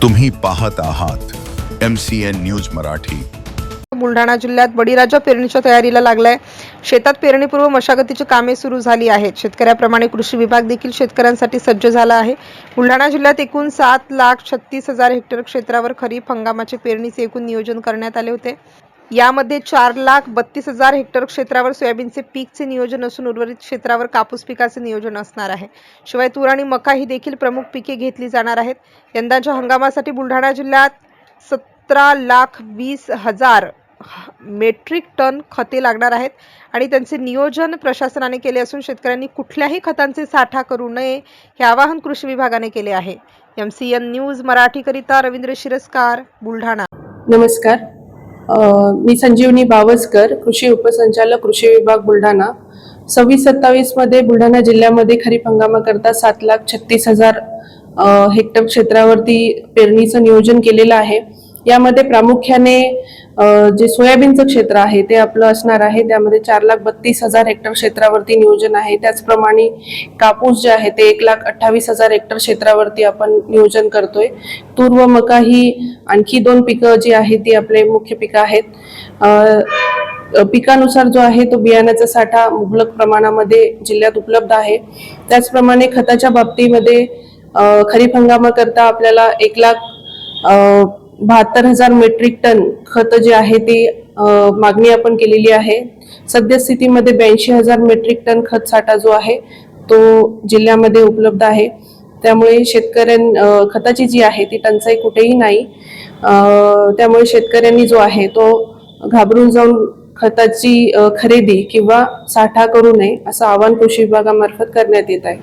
तुम्ही पाहत आहात MCN न्यूज मराठी। बुलढाणा जिल्ह्यात बळीराजा पेरणीच्या तयारीला लागलाय। शेतात पेरणीपूर्व मशागतीची कामे सुरू झाली आहेत। शेतकऱ्याप्रमाणे कृषी विभाग देखील शेतकऱ्यांसाठी सज्ज झाला आहे। बुलढाणा जिल्ह्यात एकूण 7,36,000 हेक्टर क्षेत्रावर खरीप हंगामाचे पेरणीचे एकूण नियोजन करण्यात आले होते। यामध्ये 4,32,000 हेक्टर क्षेत्रावर सोयाबीनचे पीकचे नियोजन असून उर्वरित क्षेत्रावर कापूस पिकाचे नियोजन असणार आहे। शिवाय तूर आणि मका ही देखील प्रमुख पिके घेतली जाणार आहेत। यंदाच्या हंगामासाठी बुलढाणा जिल्ह्यात 17,20,000 मेट्रिक टन खते लागणार आहेत आणि त्यांचे नियोजन प्रशासनाने केले असून शेतकऱ्यांनी कुठल्याही खतांचे साठा करू नये हे आवाहन कृषी विभागाने केले आहे। MCN न्यूज मराठी करिता रवींद्र शिरस्कार, बुलढाणा। नमस्कार, मी संजीवनी बावस्कर, कृषी उपसंचालक, कृषी विभाग, बुलढाणा। 26-27 मध्ये बुलढाणा जिल्ह्यामध्ये खरीप हंगामाकरता 7,36,000 हेक्टर क्षेत्रावरती पेरणीचं नियोजन केलेलं आहे। यामध्ये प्रामुख्याने जे सोयाबीनचं क्षेत्र आहे ते आपलं असणार आहे। त्यामध्ये 4,32,000 हेक्टर क्षेत्रावरती नियोजन आहे। त्याचप्रमाणे कापूस जे आहे ते 1,28,000 हेक्टर क्षेत्रावरती आपण नियोजन करतोय। तूर व मका ही आणखी 2 पिकं जी आहेत ती आपले मुख्य पिकं आहेत। पिकानुसार जो आहे तो बियाण्याचा साठा मुबलक प्रमाणामध्ये जिल्ह्यात उपलब्ध आहे। त्याचप्रमाणे खताच्या बाबतीमध्ये खरीप हंगामाकरता आपल्याला 1,72,000 मेट्रिक टन खत जे आहे ते मागणी आपण केलेली आहे। सद्यस्थितीमध्ये 82,000 मेट्रिक टन खत साठा जो आहे तो जिल्ह्यामध्ये उपलब्ध आहे। त्यामुळे खताची जी आहे ती टंचाई कुठेही नाही। त्यामुळे शेतकऱ्यांनी जो आहे तो घाबरून जाऊन खताची खरेदी किंवा साठा करू नये असं आवाहन कृषी विभागामार्फत करण्यात येत आहे।